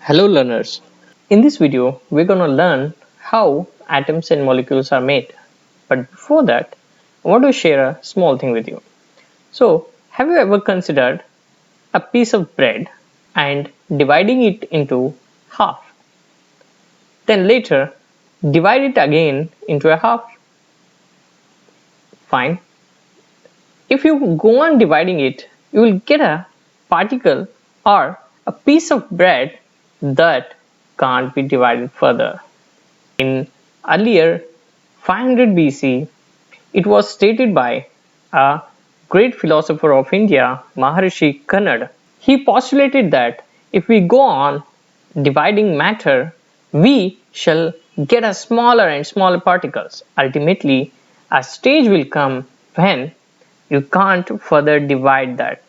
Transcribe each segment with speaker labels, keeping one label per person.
Speaker 1: Hello learners. In this video, we're going to learn how atoms and molecules are made. But before that, I want to share a small thing with you. So, have you ever considered a piece of bread and dividing it into half? Then later, divide it again into a half? Fine. If you go on dividing it, you will get a particle or a piece of bread that can't be divided further. In earlier 500 BC, it was stated by a great philosopher of India, Maharishi Kannada. He postulated that if we go on dividing matter, we shall get a smaller and smaller particles. Ultimately, a stage will come when you can't further divide that,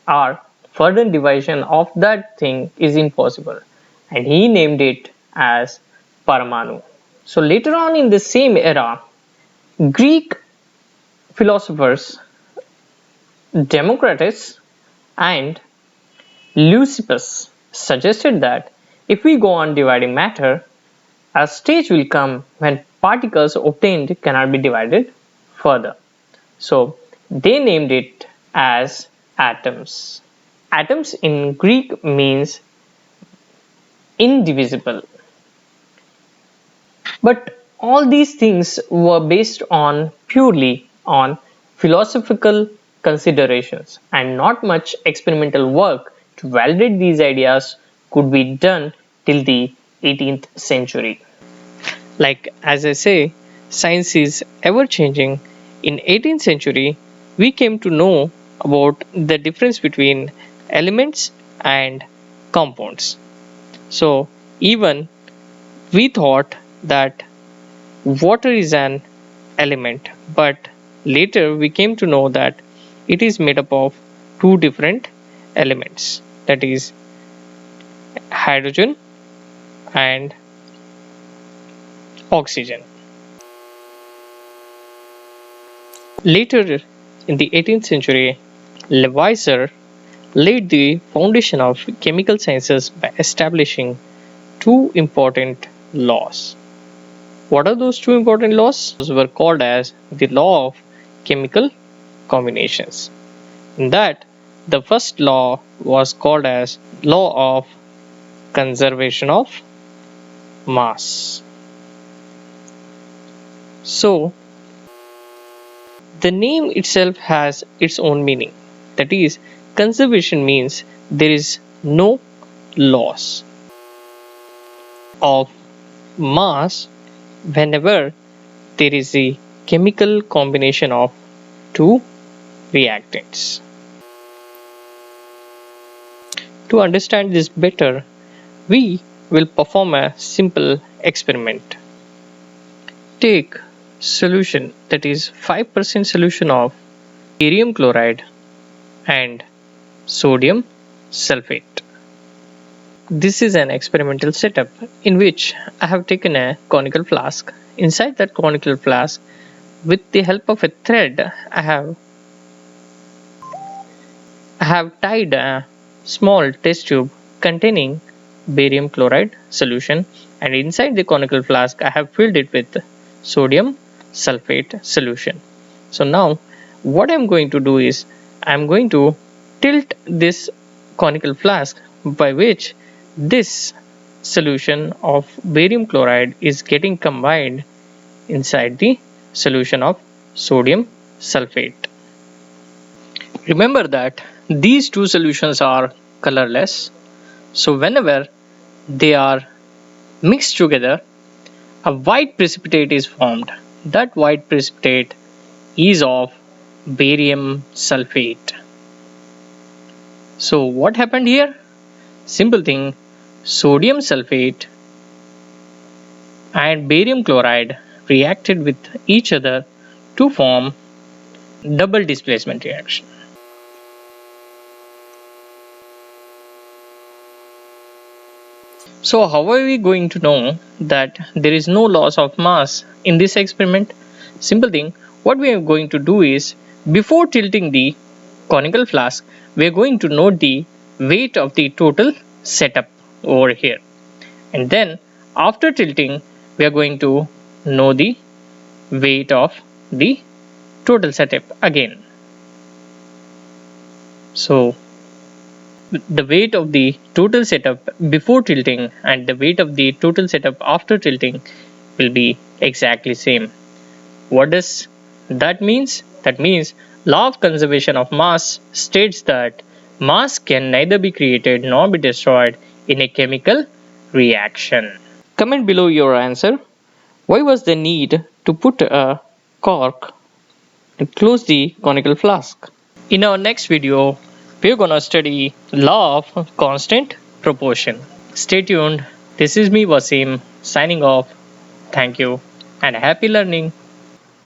Speaker 1: or further division of that thing is impossible, and he named it as Paramanu. So later on in the same era, Greek philosophers Democritus and Leucippus suggested that if we go on dividing matter, a stage will come when particles obtained cannot be divided further. So they named it as atoms. Atoms in Greek means indivisible. But all these things were based on purely on philosophical considerations, and not much experimental work to validate these ideas could be done till the 18th century. Like as I say, science is ever changing. In 18th century, we came to know about the difference between elements and compounds. So even we thought that water is an element, but later we came to know that it is made up of two different elements, that is hydrogen and oxygen. Later in the 18th century, Lavoisier laid the foundation of chemical sciences by establishing two important laws. What are those two important laws? Those were called as the law of chemical combinations. In that, the first law was called as law of conservation of mass. So, the name itself has its own meaning. That is, conservation means there is no loss of mass whenever there is a chemical combination of two reactants. To understand this better, we will perform a simple experiment. Take solution, that is 5% solution of barium chloride and sodium sulfate. This is an experimental setup in which I have taken a conical flask. Inside that conical flask, with the help of a thread, I have tied a small test tube containing barium chloride solution, and inside the conical flask I have filled it with sodium sulfate solution. So now what I am going to do is I am going to tilt this conical flask, by which this solution of barium chloride is getting combined inside the solution of sodium sulfate. Remember that these two solutions are colorless, so whenever they are mixed together, a white precipitate is formed. That white precipitate is of barium sulfate. So what happened here? Simple thing, sodium sulfate and barium chloride reacted with each other to form double displacement reaction. So how are we going to know that there is no loss of mass in this experiment? Simple thing, what we are going to do is, before tilting the conical flask, we are going to note the weight of the total setup. over here. And then after tilting, we are going to know the weight of the total setup again. So the weight of the total setup before tilting and the weight of the total setup after tilting will be exactly same. What does that means? That means law of conservation of mass states that mass can neither be created nor be destroyed in a chemical reaction. Comment below your answer. Why was the need to put a cork and close the conical flask? In our next video, we're gonna study law of constant proportion. Stay tuned. This is me Wasim signing off. Thank you and happy learning.